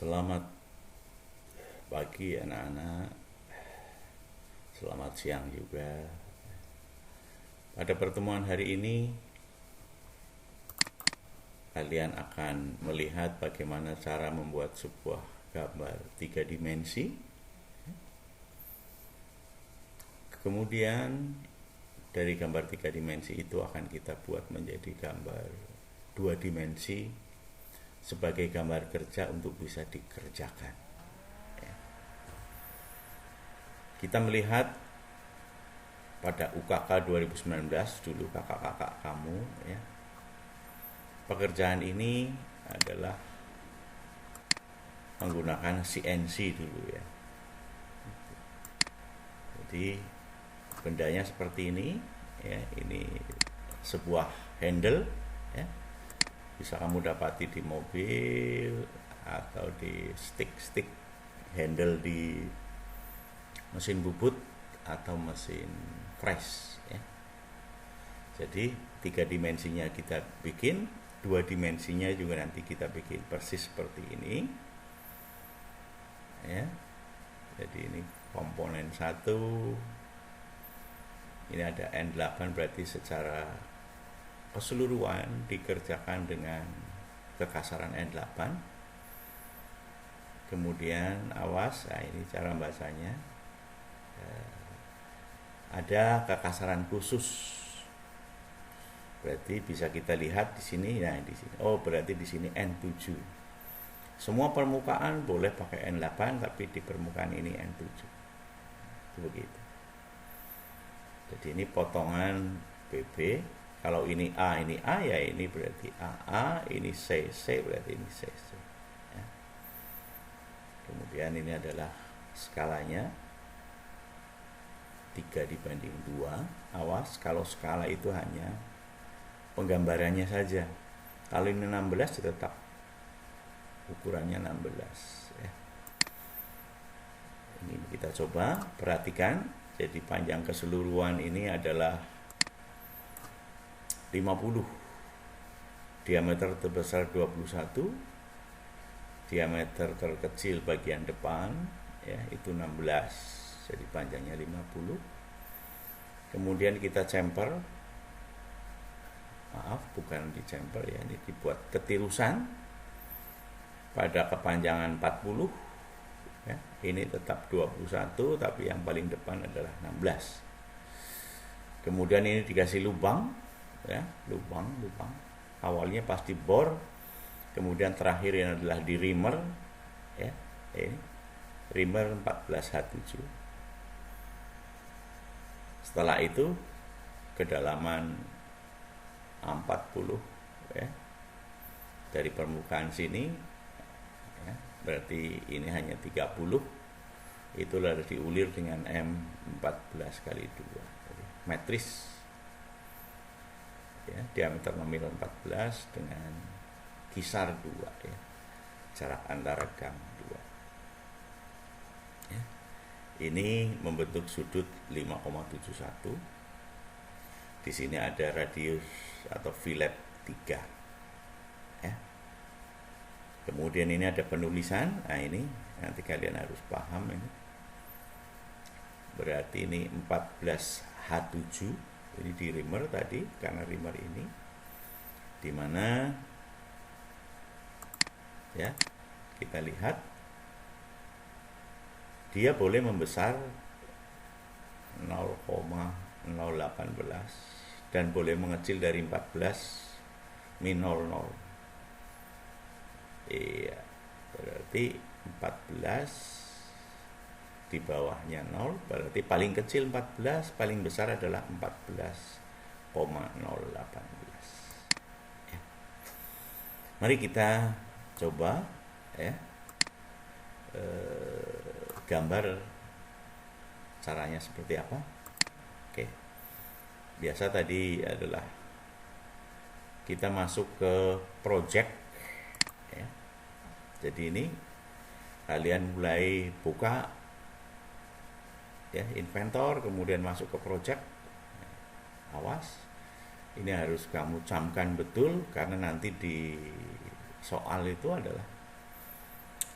Selamat pagi anak-anak, selamat siang juga. Pada pertemuan hari ini kalian akan melihat bagaimana cara membuat sebuah gambar 3 dimensi. Kemudian dari gambar 3 dimensi itu akan kita buat menjadi gambar 2 dimensi sebagai gambar kerja untuk bisa dikerjakan. Kita melihat pada UKK 2019 dulu kakak-kakak kamu ya. Pekerjaan ini adalah menggunakan CNC dulu ya. Jadi bendanya seperti ini ya, ini sebuah handle ya. Bisa kamu dapati di mobil atau di stick handle di mesin bubut atau mesin press ya. Jadi 3 dimensinya kita bikin, 2 dimensinya juga nanti kita bikin persis seperti ini ya. Jadi ini komponen 1, ini ada N8, berarti secara keseluruhan dikerjakan dengan kekasaran N8. Kemudian awas, nah ini cara bahasanya, ada kekasaran khusus. Berarti bisa kita lihat di sini, nah di sini. Oh, berarti di sini N7. Semua permukaan boleh pakai N8, tapi di permukaan ini N7. Itu begitu. Jadi ini potongan BB. Kalau ini A ya ini berarti AA, ini CC berarti ini CC. Ya. Kemudian ini adalah skalanya 3:2. Awas, kalau skala itu hanya penggambarannya saja. Kalau ini 16 tetap ukurannya 16 ya. Ini kita coba perhatikan. Jadi panjang keseluruhan ini adalah 50, diameter terbesar 21, diameter terkecil bagian depan ya itu 16, jadi panjangnya 50. Kemudian kita chamfer, maaf bukan di chamfer ya, ini dibuat ketirusan pada kepanjangan 40 ya, ini tetap 21 tapi yang paling depan adalah 16. Kemudian ini dikasih lubang ya, lubang awalnya pasti bor, kemudian terakhir yang adalah di reamer ya, ini reamer 14H7. Setelah itu kedalaman 40 ya dari permukaan sini ya, berarti ini hanya 30, itu lalu diulir dengan M14x2 matris ya, diameter nominal 14 dengan kisar 2 ya, jarak antara gang 2 ya. Ini membentuk sudut 5,71. Di sini ada radius atau fillet 3 ya. Kemudian ini ada penulisan. Nah ini nanti kalian harus paham ini. Berarti ini 14H7. Ini di reamer tadi, karena reamer ini dimana ya kita lihat dia boleh membesar 0,018 dan boleh mengecil dari 14 min 00. Iya, berarti 14 di bawahnya 0, berarti paling kecil 14, paling besar adalah 14,018 ya. Mari kita coba ya gambar caranya seperti apa. Oke, biasa tadi adalah kita masuk ke project ya. Jadi ini kalian mulai buka ya, inventor, kemudian masuk ke project. Awas, ini harus kamu camkan betul karena nanti di soal itu adalah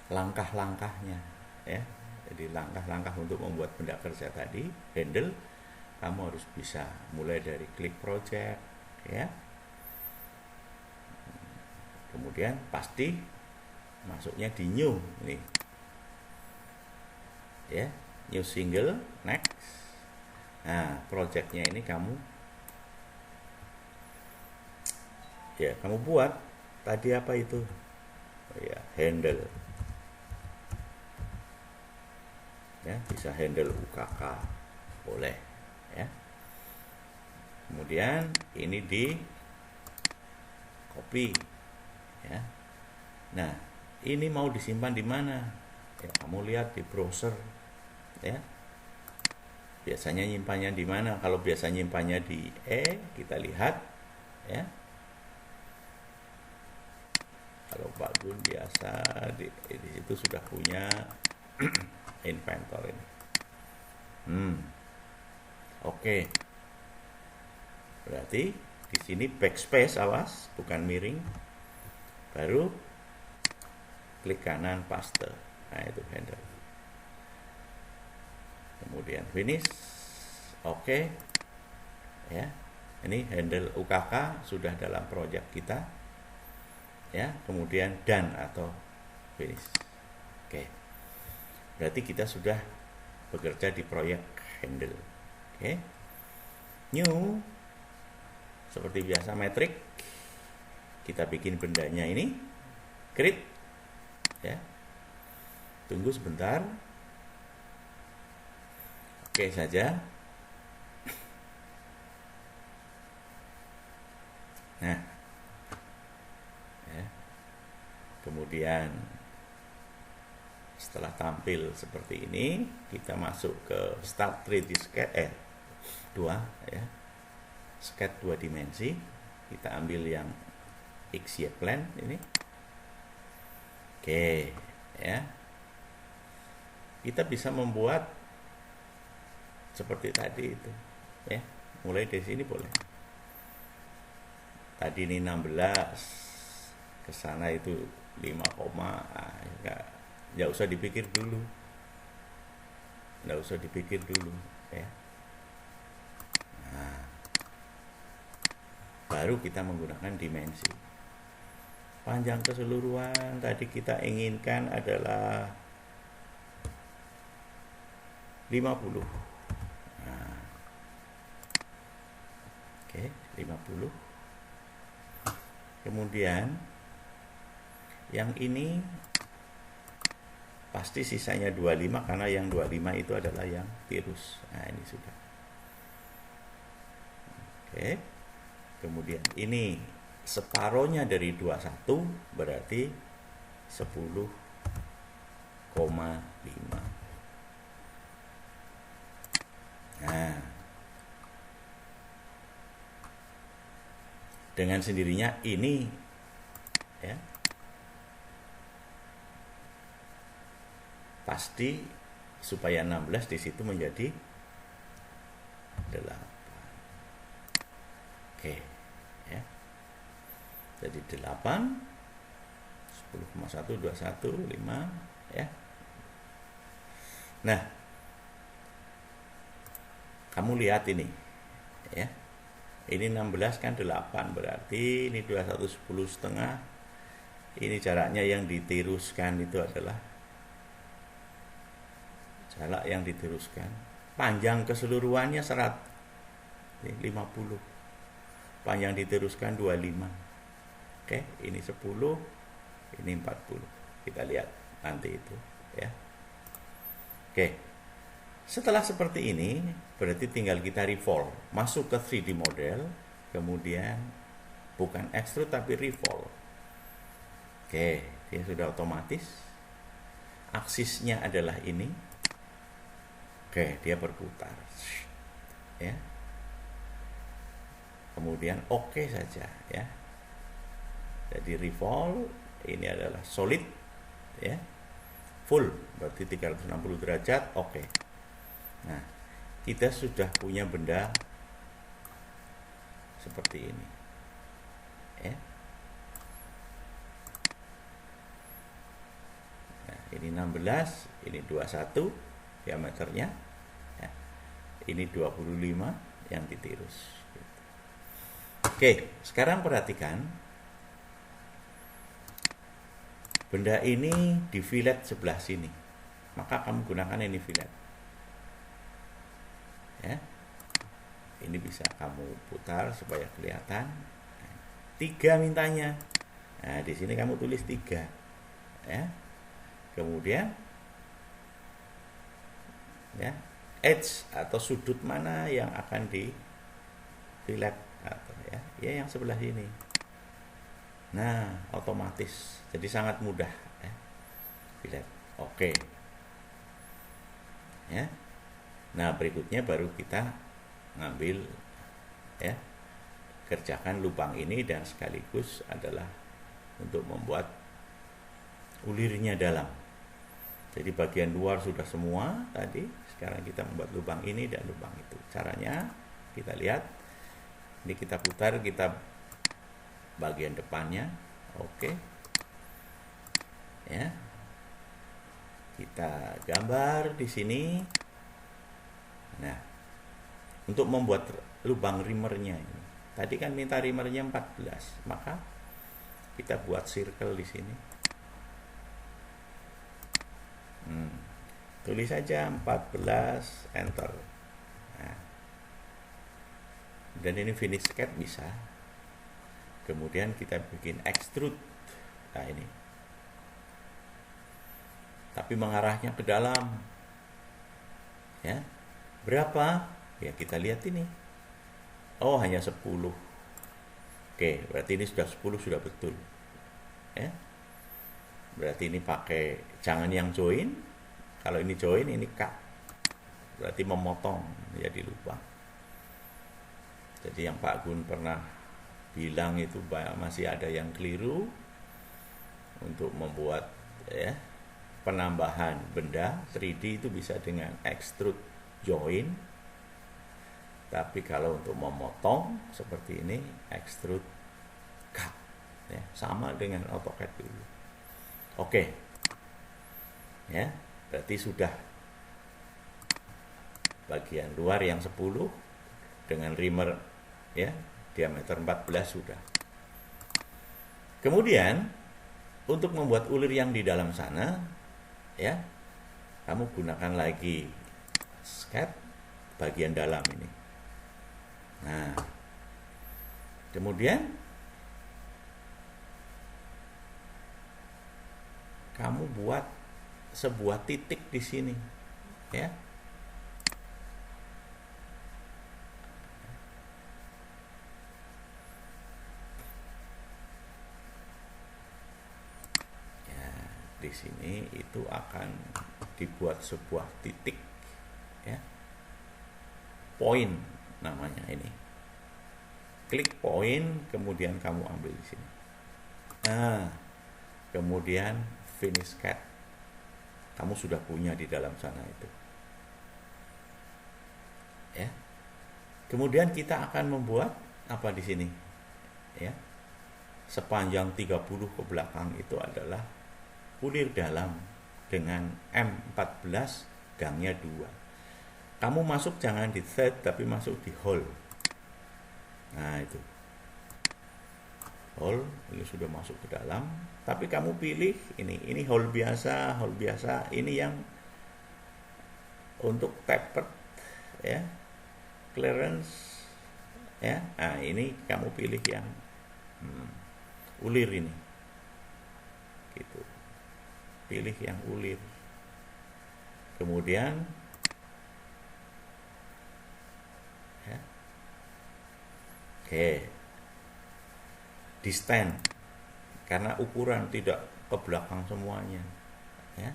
langkah-langkahnya, ya. Jadi langkah-langkah untuk membuat benda kerja tadi, handle, kamu harus bisa mulai dari klik project, ya. Kemudian pasti masuknya di new nih, ya, new single, next. Nah, projectnya ini kamu buat tadi apa itu, ya, handle, ya, bisa handle UKK boleh, ya. Kemudian ini di copy, ya. Nah, ini mau disimpan di mana, ya, kamu lihat di browser, ya. Biasanya nyimpannya di mana? Kalau biasa nyimpannya di kita lihat, ya. Kalau Pak Gun biasa di situ sudah punya inventor ini. Oke. Berarti di sini backspace, awas, bukan miring. Baru klik kanan paste. Nah, itu handle. Kemudian finish. Oke. Ya. Ini handle UKK sudah dalam project kita. Ya, kemudian done atau finish. Oke. Berarti kita sudah bekerja di proyek handle. Oke. New, seperti biasa metrik, kita bikin bendanya ini, create, ya. Tunggu sebentar. Oke saja. Nah, ya. Kemudian setelah tampil seperti ini, kita masuk ke start 3D sketch 2, ya. Sketch 2 dimensi. Kita ambil yang XY plane ini. Oke, ya. Kita bisa membuat seperti tadi itu, ya. Mulai dari sini boleh. Tadi ini 16, ke sana itu 5, nggak usah dipikir dulu. Nggak usah dipikir dulu, ya. Nah, baru kita menggunakan dimensi. Panjang keseluruhan tadi kita inginkan adalah 50. Nah, oke, 50. Kemudian yang ini pasti sisanya 25 karena yang 25 itu adalah yang tirus. Nah, ini sudah. Oke. Kemudian ini separohnya dari 21 berarti 10,5. Nah, dengan sendirinya ini, ya, pasti supaya 16 di situ menjadi 8. Oke, ya. Jadi 8, 10,1, 21, 5, ya. Nah, kamu lihat ini, ya. Ini 16 kan 8, berarti ini 21 10,5. Ini jaraknya yang diteruskan itu adalah jarak yang diteruskan. Panjang keseluruhannya 50. Panjang diteruskan 25. Oke, ini 10, ini 40. Kita lihat nanti itu, ya. Oke. Setelah seperti ini, berarti tinggal kita revolve, masuk ke 3D model, kemudian bukan extrude tapi revolve. Oke, dia sudah otomatis. Aksisnya adalah ini. Oke, dia berputar. Ya. Kemudian oke saja, ya. Jadi revolve ini adalah solid, ya. Full berarti 360 derajat, oke. Nah, kita sudah punya benda seperti ini, ya. Nah, Ini 16, ini 21 diameternya. Ya. Ini 25 yang ditirus. Oke, sekarang perhatikan. Benda ini di fillet sebelah sini. Maka kamu gunakan ini fillet. Ya. Ini bisa kamu putar supaya kelihatan. 3 mintanya. Nah, di sini kamu tulis 3. Ya. Kemudian ya, edge atau sudut mana yang akan di fillet atau ya yang sebelah sini. Nah, otomatis. Jadi sangat mudah ya. Fillet. Oke. Ya. Nah, berikutnya baru kita ngambil ya, kerjakan lubang ini dan sekaligus adalah untuk membuat ulirnya dalam. Jadi bagian luar sudah semua tadi, sekarang kita membuat lubang ini dan lubang itu. Caranya kita lihat, ini kita putar, kita bagian depannya, oke. Ya, kita gambar di sini. Nah, untuk membuat lubang rimmernya ini, tadi kan minta rimmernya 14, maka kita buat circle di sini. Tulis saja 14, enter. Nah, dan ini finish sketch bisa. Kemudian kita bikin extrude. Nah, ini. Tapi mengarahnya ke dalam. Ya. Berapa? Ya, kita lihat ini. Oh, hanya 10. Oke, berarti ini sudah 10, sudah betul. Ya. Berarti ini pakai, jangan yang join. Kalau ini join, ini cut. Berarti memotong menjadi lubang. Jadi yang Pak Gun pernah bilang itu masih ada yang keliru untuk membuat ya, penambahan benda 3D itu bisa dengan extrude join. Tapi kalau untuk memotong seperti ini, extrude cut. Ya, sama dengan AutoCAD dulu. Oke. Ya, berarti sudah bagian luar yang 10 dengan rimmer ya, diameter 14 sudah. Kemudian untuk membuat ulir yang di dalam sana ya, kamu gunakan lagi sketch bagian dalam ini. Nah, kemudian kamu buat sebuah titik di sini ya. Di sini itu akan dibuat sebuah titik ya, point namanya ini. Klik point, kemudian kamu ambil di sini. Nah, kemudian finish cut. Kamu sudah punya di dalam sana itu. Ya. Kemudian kita akan membuat apa di sini? Ya. Sepanjang 30 ke belakang itu adalah ulir dalam dengan M14, gangnya 2. Kamu masuk jangan di thread tapi masuk di hole. Nah, itu. Hole ini sudah masuk ke dalam, tapi kamu pilih ini hole biasa, ini yang untuk tapered ya, clearance ya. Nah, ini kamu pilih yang ulir ini. Gitu. Pilih yang ulir. Kemudian ya. Oke. Distance, karena ukuran tidak ke belakang semuanya ya.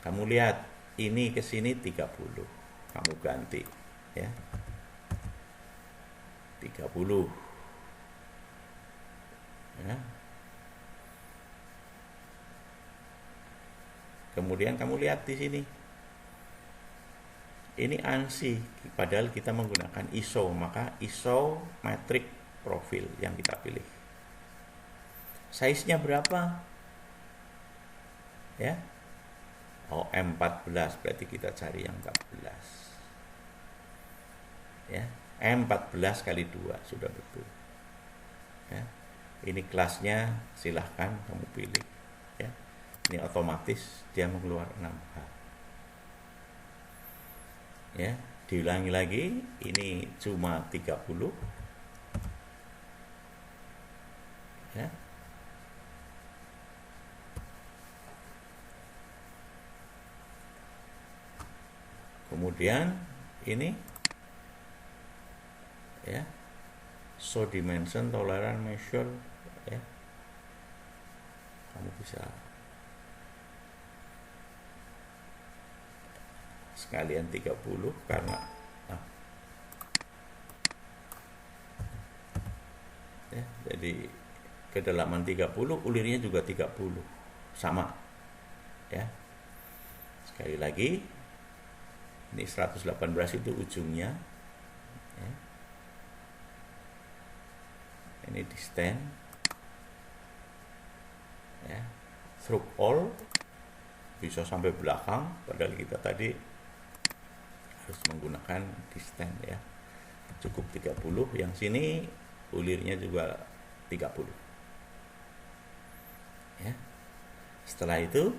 Kamu lihat ini ke sini 30, kamu ganti ya 30 ya. Kemudian kamu lihat di sini ini ANSI, padahal kita menggunakan ISO, maka isometric profil yang kita pilih. Size-nya berapa? ya. Oh, M14 berarti kita cari yang 14. Ya, M14 kali 2 sudah betul. Ya. Ini kelasnya silahkan kamu pilih. Ya. Ini otomatis dia mengeluar 6H. Ya, diulangi lagi, ini cuma 30. Ya. Kemudian ini ya, show dimension tolerance measure, ya, kamu bisa sekalian 30 karena ya, jadi kedalaman 30, ulirnya juga 30 sama ya. Sekali lagi, ini 118 itu ujungnya ya. Ini distance ya, through all bisa sampai belakang, padahal kita tadi harus menggunakan distance ya. Cukup 30, yang sini ulirnya juga 30 ya. Setelah itu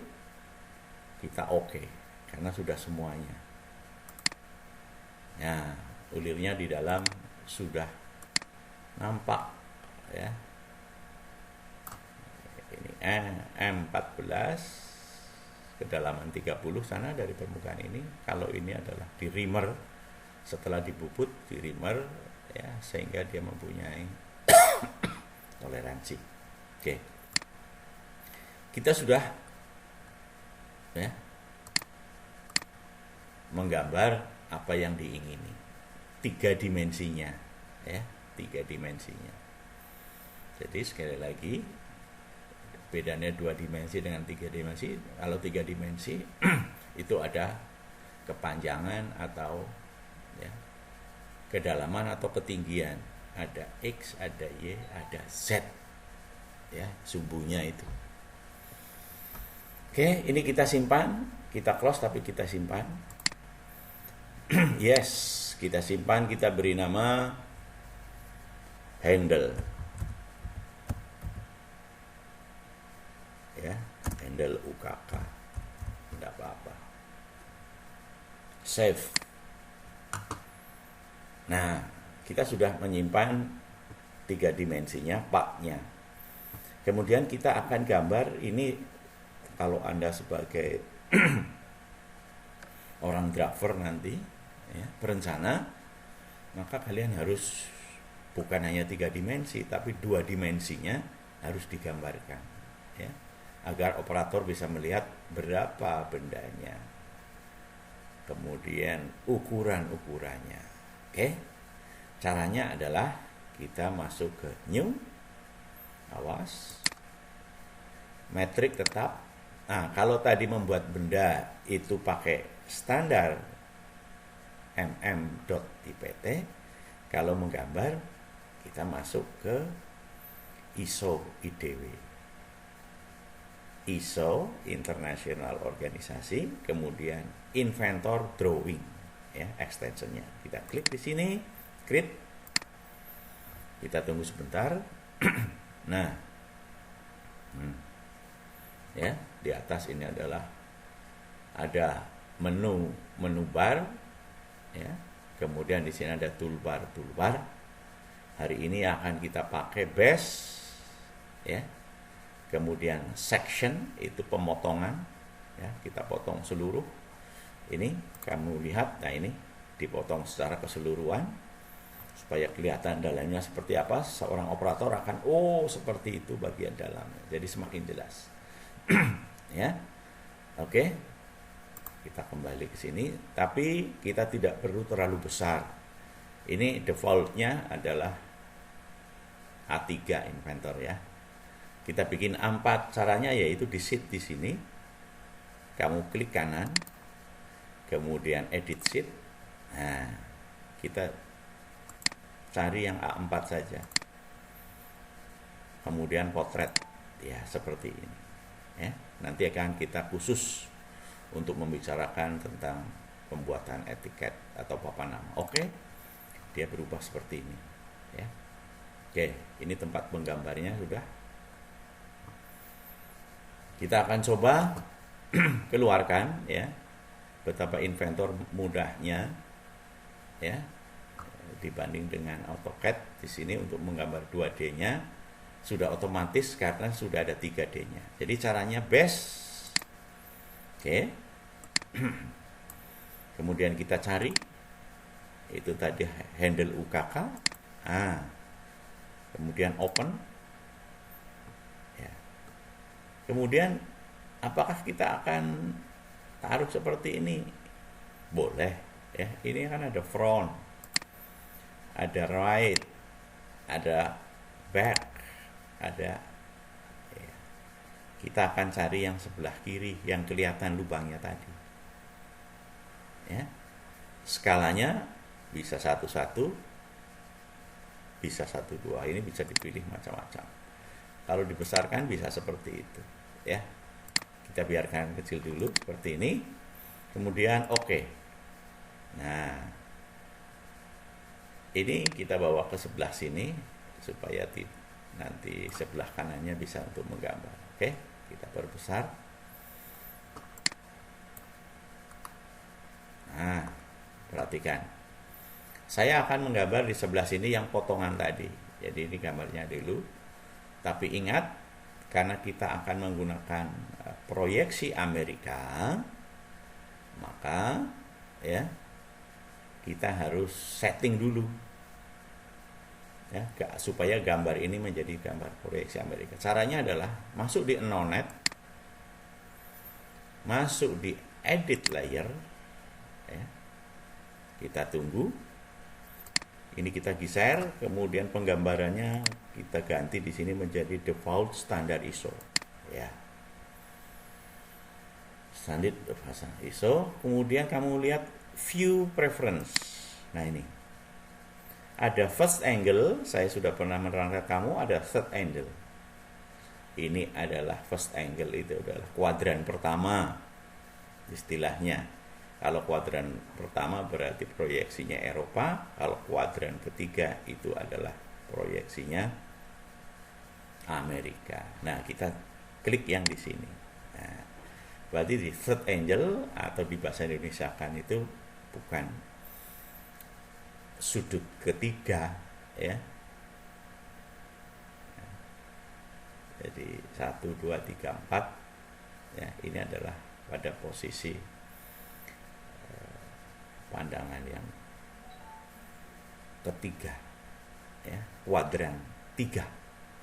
kita oke, karena sudah semuanya ya, ulirnya di dalam sudah nampak ya. Ini M14 kedalaman 30 sana dari permukaan ini. Kalau ini adalah di reamer, setelah dibubut di reamer ya, sehingga dia mempunyai toleransi. Oke. Kita sudah ya menggambar apa yang diingini. 3 dimensinya ya, 3 dimensinya. Jadi sekali lagi, bedanya 2 dimensi dengan 3 dimensi. Kalau 3 dimensi itu ada kepanjangan atau ya, kedalaman atau ketinggian, ada X, ada Y, ada Z ya, sumbunya itu. Oke, ini kita simpan, kita close tapi kita simpan. Yes, kita simpan, kita beri nama handle ya, handle UKK, tidak apa-apa. Save. Nah, kita sudah menyimpan 3 dimensinya, partnya. Kemudian kita akan gambar ini. Kalau Anda sebagai orang driver nanti ya, berencana, maka kalian harus bukan hanya 3 dimensi, tapi 2 dimensinya harus digambarkan ya, agar operator bisa melihat berapa bendanya, kemudian ukuran-ukurannya. Oke, caranya adalah kita masuk ke new, awas, metrik tetap. Nah, kalau tadi membuat benda itu pakai standar mm.ipt, kalau menggambar kita masuk ke ISO IDW, ISO International Organisasi, kemudian Inventor Drawing ya, extensionnya. Kita klik di sini, create. Kita tunggu sebentar. Nah, ya, di atas ini adalah ada menu bar ya. Kemudian di sini ada toolbar. Hari ini akan kita pakai base ya. Kemudian section itu pemotongan ya, kita potong seluruh. Ini kamu lihat, nah ini dipotong secara keseluruhan supaya kelihatan dalamnya seperti apa. Seorang operator akan seperti itu bagian dalamnya. Jadi semakin jelas. Ya. Oke. Kita kembali ke sini, tapi kita tidak perlu terlalu besar. Ini defaultnya adalah A3 Inventor ya. Kita bikin A4, caranya yaitu di sheet di sini. Kamu klik kanan, kemudian edit sheet. Nah, kita cari yang A4 saja. Kemudian potret ya, seperti ini. Ya. Nanti akan kita khusus untuk membicarakan tentang pembuatan etiket atau papan nama. Oke, dia berubah seperti ini. Ya. Oke, ini tempat penggambarnya sudah. Kita akan coba keluarkan ya, betapa Inventor mudahnya ya dibanding dengan AutoCAD. Di sini untuk menggambar 2D-nya sudah otomatis karena sudah ada 3D-nya. Jadi caranya best. Oke. Kemudian kita cari itu tadi handle UKK. Kemudian open. Kemudian apakah kita akan taruh seperti ini? Boleh ya. Ini kan ada front, ada right, ada back, ada ya. Kita akan cari yang sebelah kiri yang kelihatan lubangnya tadi. Ya. Skalanya bisa 1:1, bisa 1:2. Ini bisa dipilih macam-macam. Kalau dibesarkan bisa seperti itu. Ya, kita biarkan kecil dulu seperti ini, kemudian oke. Nah, ini kita bawa ke sebelah sini supaya nanti sebelah kanannya bisa untuk menggambar. Oke, kita perbesar. Nah, perhatikan, saya akan menggambar di sebelah sini yang potongan tadi. Jadi ini gambarnya dulu, tapi ingat, karena kita akan menggunakan proyeksi Amerika, maka ya kita harus setting dulu ya, supaya gambar ini menjadi gambar proyeksi Amerika. Caranya adalah masuk di Nonnet, masuk di Edit Layer, ya. Kita tunggu. Ini kita geser, kemudian penggambarannya kita ganti di sini menjadi default standar ISO. Ya. Standar ISO. Kemudian kamu lihat view preference. Nah ini. Ada first angle, saya sudah pernah menerangkan kamu, ada third angle. Ini adalah first angle, itu adalah kuadran pertama istilahnya. Kalau kuadran pertama berarti proyeksinya Eropa, kalau kuadran ketiga itu adalah proyeksinya Amerika. Nah, kita klik yang di sini. Nah, berarti di third angle atau di bahasa Indonesia kan itu bukan sudut ketiga, ya. Jadi 1, 2, 3, 4. Ya, ini adalah pada posisi pandangan yang ketiga, ya, kuadran 3.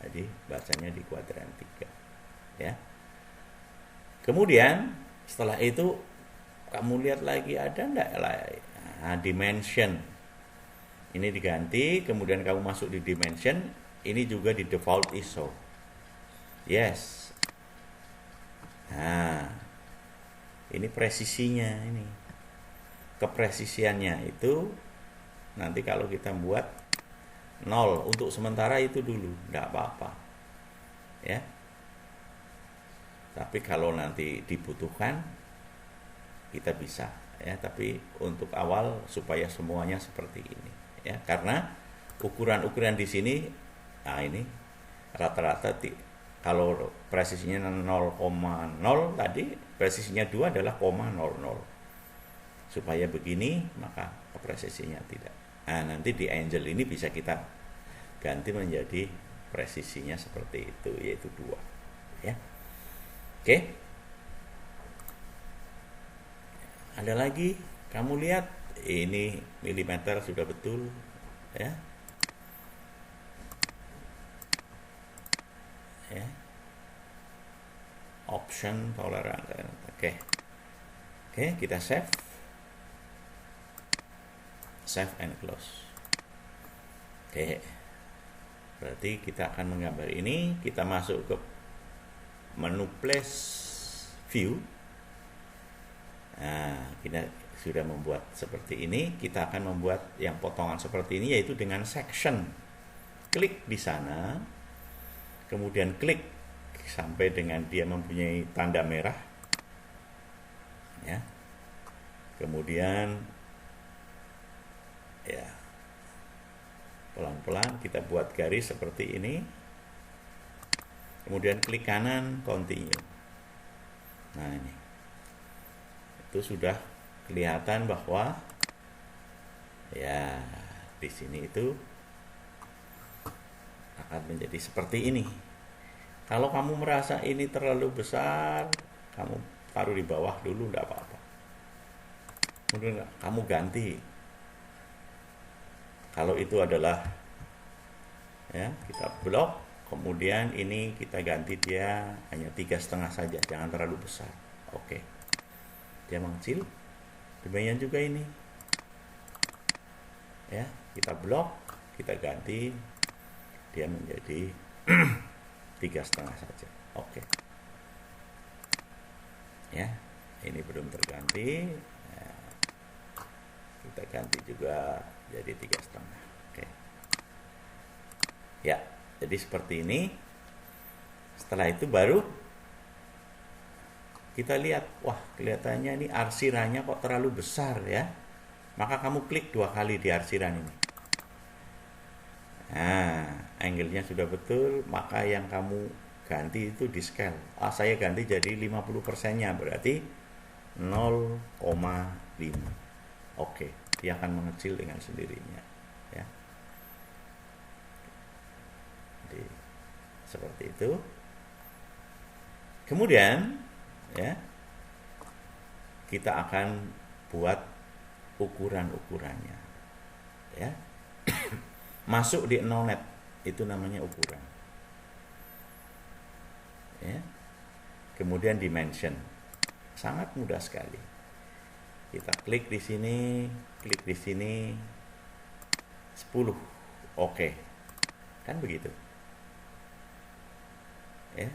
Jadi bacanya di kuadran 3, ya. Kemudian setelah itu kamu lihat lagi ada enggak dimension. Ini diganti, kemudian kamu masuk di dimension, ini juga di default ISO. Yes. Nah, ini presisinya ini. Kepresisiannya itu nanti kalau kita buat 0 untuk sementara itu dulu, enggak apa-apa. Ya. Tapi kalau nanti dibutuhkan kita bisa, ya, tapi untuk awal supaya semuanya seperti ini, ya. Karena ukuran-ukuran di sini, nah ini rata-rata kalau presisinya 0,0 tadi, presisinya 2 adalah 0,00. Supaya begini, maka presisinya tidak. Nah, nanti di Angel ini bisa kita ganti menjadi presisinya seperti itu, yaitu 2. Ya. Oke. Ada lagi, kamu lihat ini milimeter sudah betul, ya. Ya. Option tolerance. Oke. Oke, kita save. Save and close. Oke. Berarti kita akan menggambar ini, kita masuk ke menu place view. Nah, kita sudah membuat seperti ini, kita akan membuat yang potongan seperti ini yaitu dengan section. Klik di sana, kemudian klik sampai dengan dia mempunyai tanda merah, ya. Kemudian ya pelan-pelan kita buat garis seperti ini, kemudian klik kanan continue. Nah, ini itu sudah kelihatan bahwa ya di sini itu akan menjadi seperti ini. Kalau kamu merasa ini terlalu besar, kamu taruh di bawah dulu, enggak apa-apa. Kemudian kamu ganti. Kalau itu adalah ya kita blok, kemudian ini kita ganti dia hanya 3,5 saja, jangan terlalu besar. Oke, dia mengecil. Demikian juga ini, ya kita blok, kita ganti dia menjadi 3,5 saja. Oke, ya ini belum terganti, ya, kita ganti juga jadi 3,5. Oke, ya jadi seperti ini. Setelah itu baru kita lihat, wah kelihatannya ini arsirannya kok terlalu besar ya. Maka kamu klik 2 kali di arsiran ini. Nah, angle-nya sudah betul, maka yang kamu ganti itu di scale. Saya ganti jadi 50%-nya, berarti 0,5. Oke, dia akan mengecil dengan sendirinya ya. Jadi seperti itu. Kemudian ya kita akan buat ukuran-ukurannya ya. Masuk di Nonnet, itu namanya ukuran ya. Kemudian dimension, sangat mudah sekali. Kita klik di sini, klik di sini, 10. Oke, kan begitu ya.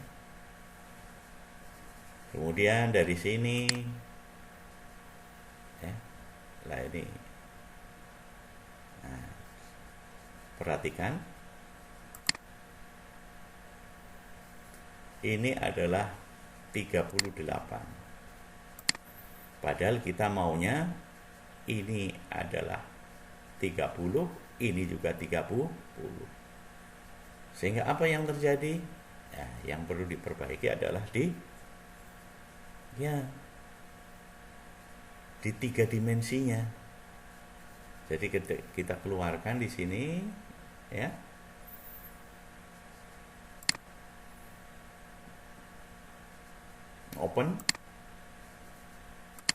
Kemudian dari sini ya, lah ini. Nah, perhatikan, ini adalah 38. Padahal kita maunya ini adalah 30, ini juga 30. Sehingga apa yang terjadi? Ya, yang perlu diperbaiki adalah di 3 dimensinya. Jadi kita keluarkan di sini ya. Open.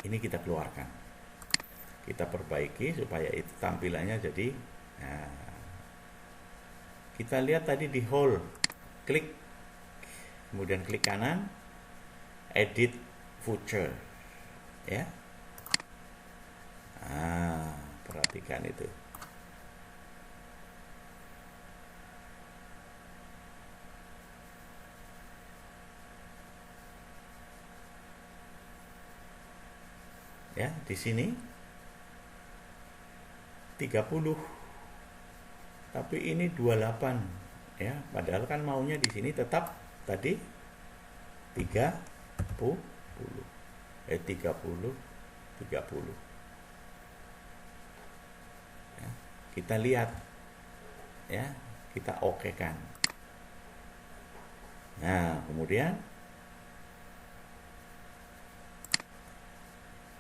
Ini kita keluarkan. Kita perbaiki supaya itu tampilannya jadi, nah, kita lihat tadi di whole, klik, kemudian klik kanan, edit footer ya. Nah, perhatikan itu. Ya, di sini 30. Tapi ini 28 ya, padahal kan maunya di sini tetap tadi 30. 30. Ya, kita lihat ya, kita okekan. Nah, kemudian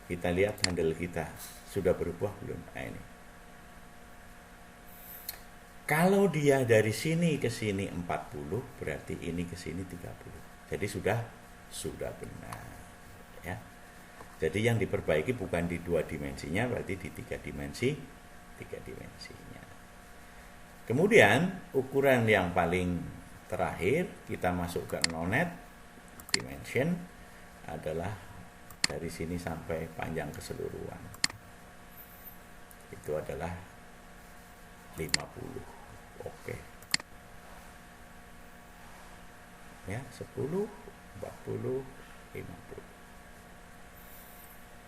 kita lihat handle kita sudah berubah belum? Nah, ini. Kalau dia dari sini ke sini 40, berarti ini ke sini 30. Jadi sudah benar ya. Jadi yang diperbaiki bukan di 2 dimensinya, berarti di 3 dimensinya. Kemudian ukuran yang paling terakhir kita masuk ke Nonnet dimension adalah dari sini sampai panjang keseluruhan. Itu adalah 50. Oke. Ya, 10, 40, 50.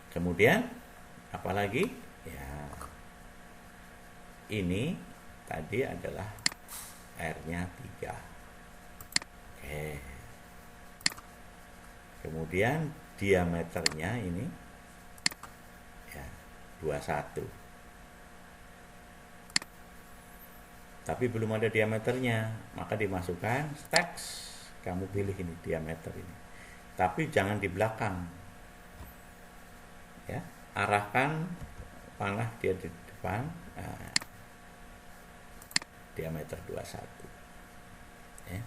Kemudian apalagi? Ya. Ini tadi adalah R-nya 3. Oke. Kemudian diameternya ini ya 21. Tapi belum ada diameternya, maka dimasukkan stacks. Kamu pilih ini diameter ini. Tapi jangan di belakang. Ya, arahkan panah dia di depan. Nah, diameter 21. Ya.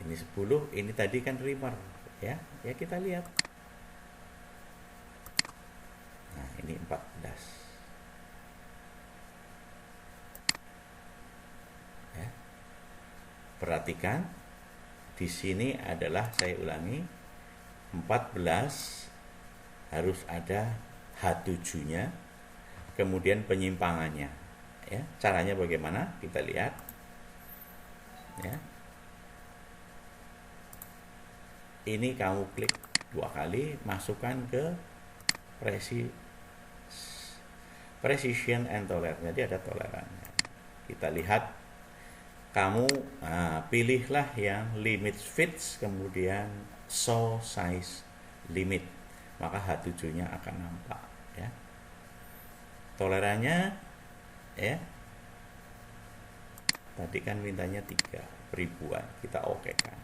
Ini 10, ini tadi kan trimmer, ya. Ya kita lihat. Nah, ini 14. Ya. Perhatikan di sini adalah, saya ulangi, 14 harus ada H7-nya, kemudian penyimpangannya. Ya, caranya bagaimana? Kita lihat. Ya. Ini kamu klik 2 kali, masukkan ke precision and tolerance. Jadi ada tolerannya. Kita lihat, kamu pilihlah yang limit fits, kemudian show size limit, maka H7-nya akan nampak. Ya. Tolerannya, ya, tadi kan mintanya 3 ribuan, kita oke kan.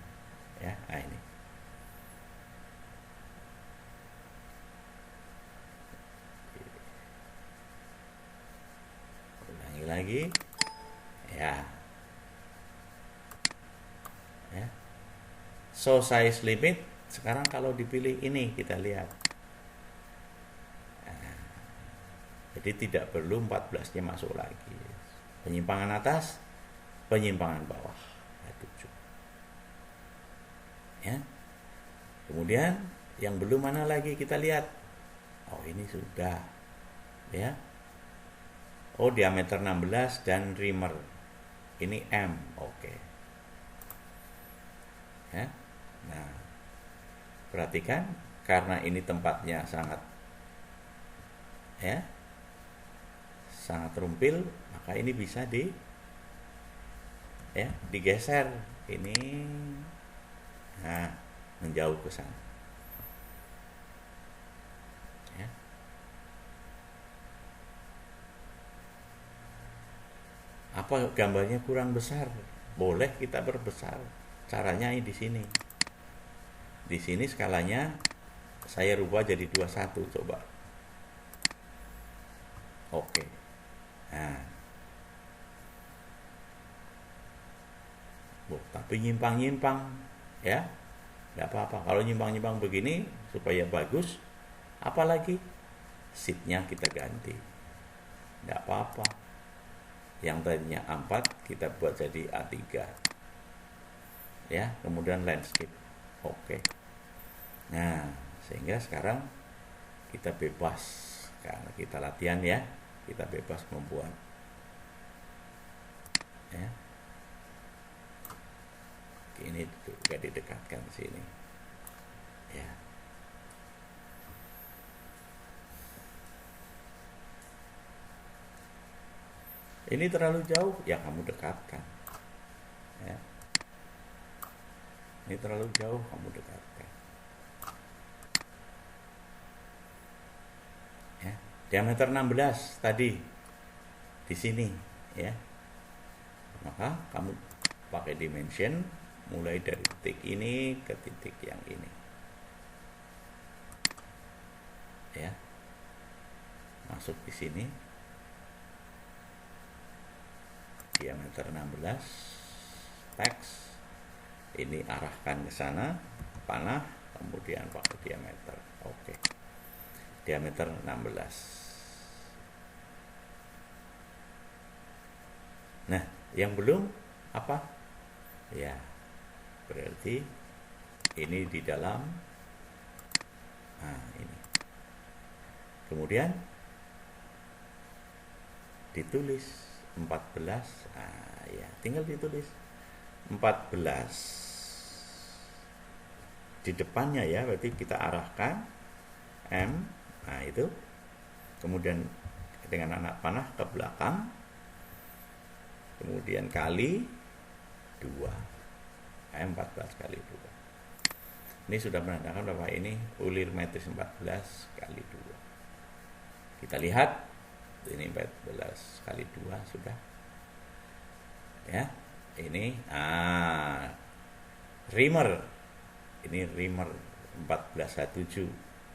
Ya, nah ini. Ulangi lagi. Ya. Ya. So size limit sekarang kalau dipilih ini, kita lihat. Nah, jadi tidak perlu 14-nya masuk lagi. Penyimpangan atas, penyimpangan bawah. 7. Ya. Kemudian yang belum mana lagi, kita lihat. Oh, ini sudah. Ya. Oh, diameter 16 dan trimmer. Ini M. Oke. Ya. Nah, perhatikan, karena ini tempatnya sangat rumpil, maka ini bisa digeser ini, nah, menjauh ke sana. Ya. Apa gambarnya kurang besar? Boleh kita perbesar. Caranya di sini. Di sini skalanya saya rubah jadi 21, coba. Oke. Nah. Tapi nyimpang-nyimpang, ya. Enggak apa-apa. Kalau nyimpang-nyimpang begini supaya bagus, apalagi seatnya kita ganti. Enggak apa-apa. Yang tadinya A4 kita buat jadi A3. Ya, kemudian landscape. Oke. Nah, sehingga sekarang kita bebas, karena kita latihan ya, kita bebas membuat. Ya. Ini juga didekatkan sini. Ya. Ini terlalu jauh, ya kamu dekatkan. Ya. Ini terlalu jauh, kamu dekatkan. Ya. Diameter 16 tadi di sini, ya. Maka kamu pakai dimension mulai dari titik ini ke titik yang ini. Ya. Masuk di sini. Diameter 16 teks. Ini arahkan ke sana, panah, kemudian pakai diameter. Oke. Diameter 16. Nah, yang belum apa? Ya, berarti ini di dalam. Nah, ini. Kemudian ditulis 14. Nah, ya, tinggal ditulis 14 di depannya, ya, berarti kita arahkan M. Nah, itu. Kemudian dengan anak panah ke belakang. Kemudian kali 2. M14 kali 2. Ini sudah menandakan bahwa ini ulir matris 14 kali 2. Kita lihat, ini 14 kali 2 sudah. Ya, ini Rimmer. Ini Rimmer 1417.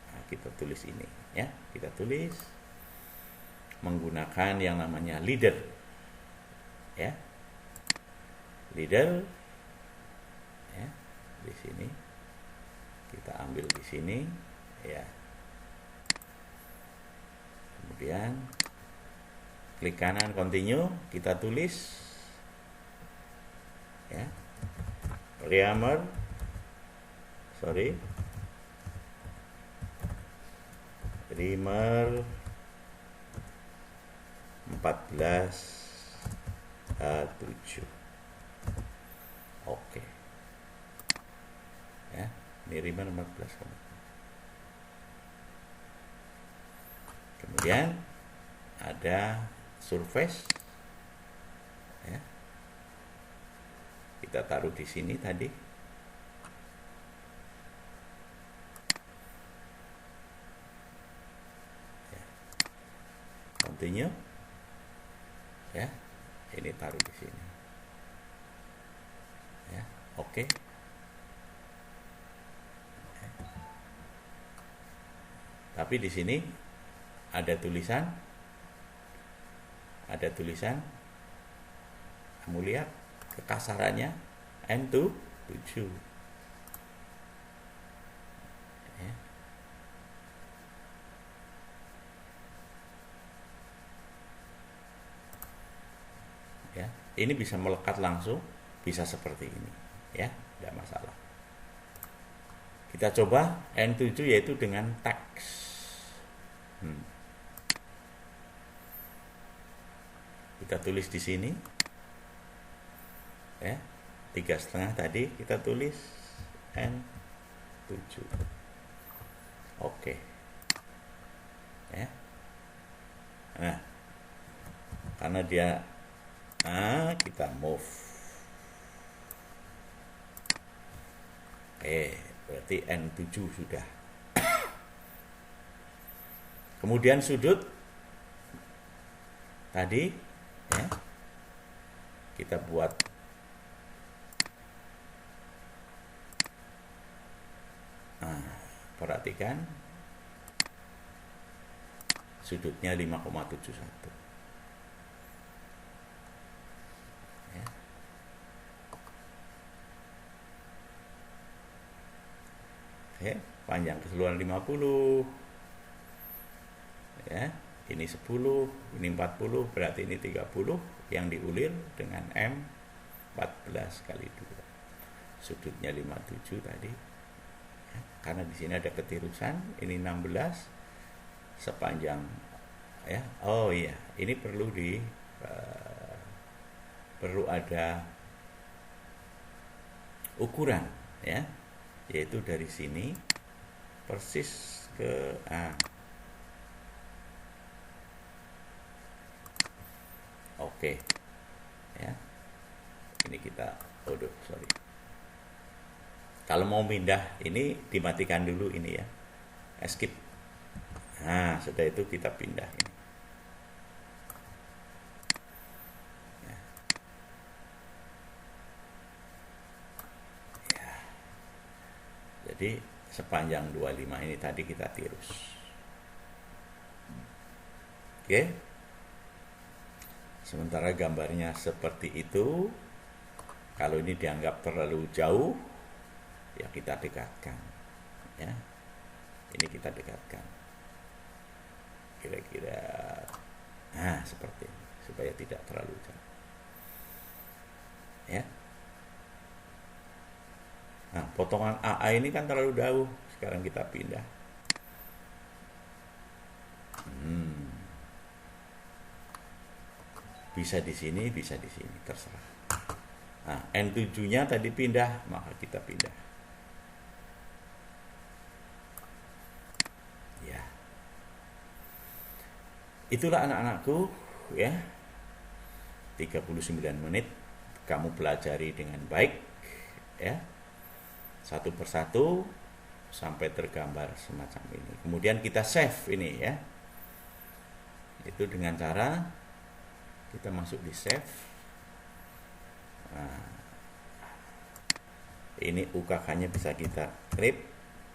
Nah, kita tulis ini ya. Kita tulis menggunakan yang namanya leader. Ya. Leader ya, di sini. Kita ambil di sini ya. Kemudian klik kanan continue, kita tulis ya. Rimmer 1417. Oke. Ya, ini Rimmer 14. Kemudian ada surface ya. Kita taruh di sini tadi. Ya. Continue. Ya. Ini taruh di sini. Ya, oke. Ya. Tapi di sini ada tulisan kamu lihat kekasarannya N7 ya. Ya, ini bisa melekat langsung, bisa seperti ini ya, tidak masalah. Kita coba N7 yaitu dengan teks. Kita tulis di sini ya, 3,5 tadi kita tulis N7. Oke ya. Nah, karena dia kita move. Berarti N7 sudah. Kemudian sudut tadi ya, kita buat perhatikan sudutnya 5,71 ya. Oke, panjang keseluruhan 50 ya. Ini 10, ini 40, berarti ini 30 yang diulir dengan M14 kali 2. Sudutnya 57 tadi. Ya, karena di sini ada ketirusan, ini 16 sepanjang ya. Oh iya, ini perlu ada ukuran ya. Yaitu dari sini persis ke Oke ya, ini kita sorry, kalau mau pindah ini dimatikan dulu ini ya, escape. Nah setelah itu kita pindah ini ya. Ya. Jadi sepanjang 25 ini tadi kita tirus. Oke. Sementara gambarnya seperti itu. Kalau ini dianggap terlalu jauh, ya kita dekatkan ya. Ini kita dekatkan kira-kira seperti ini, supaya tidak terlalu jauh ya. Nah, potongan AA ini kan terlalu jauh. Sekarang kita pindah. Bisa di sini, bisa di sini, terserah. Nah, N7-nya tadi pindah, maka kita pindah. Ya. Itulah anak-anakku ya. 39 menit kamu pelajari dengan baik, ya, satu persatu sampai tergambar semacam ini. Kemudian kita save ini, ya, itu dengan cara kita masuk di save. Nah, ini UKK-nya bisa kita clip,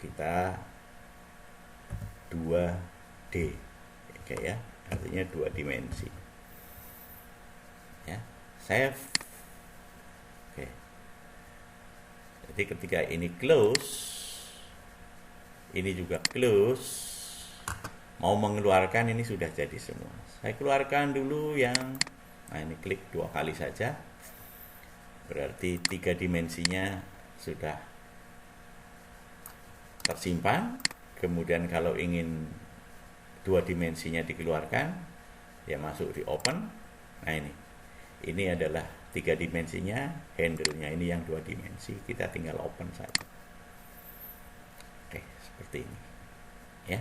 kita 2D, oke ya, artinya 2 dimensi. Ya, save. Oke. Jadi ketika ini close, ini juga close, mau mengeluarkan ini sudah jadi semua. Saya keluarkan dulu yang, nah ini klik 2 kali saja, berarti 3 dimensinya sudah tersimpan. Kemudian kalau ingin 2 dimensinya dikeluarkan, ya masuk di open. Nah ini adalah 3 dimensinya, handle-nya ini yang 2 dimensi, kita tinggal open saja. Oke, seperti ini, ya.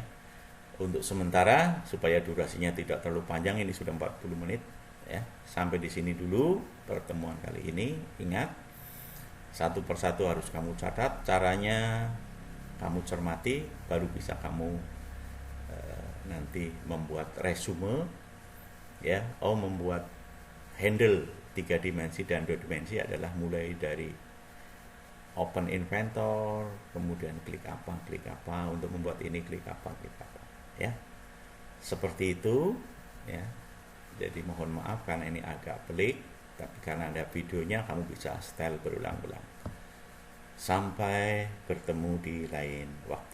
Untuk sementara supaya durasinya tidak terlalu panjang, ini sudah 40 menit, ya. Sampai di sini dulu pertemuan kali ini. Ingat, satu persatu harus kamu catat, caranya kamu cermati, baru bisa kamu nanti membuat resume, ya. Membuat handle 3 dimensi dan 2 dimensi adalah mulai dari open inventor, kemudian klik apa, untuk membuat ini klik apa, ya. Seperti itu, ya. Jadi mohon maaf karena ini agak pelik, tapi karena ada videonya kamu bisa setel berulang-ulang. Sampai bertemu di lain waktu.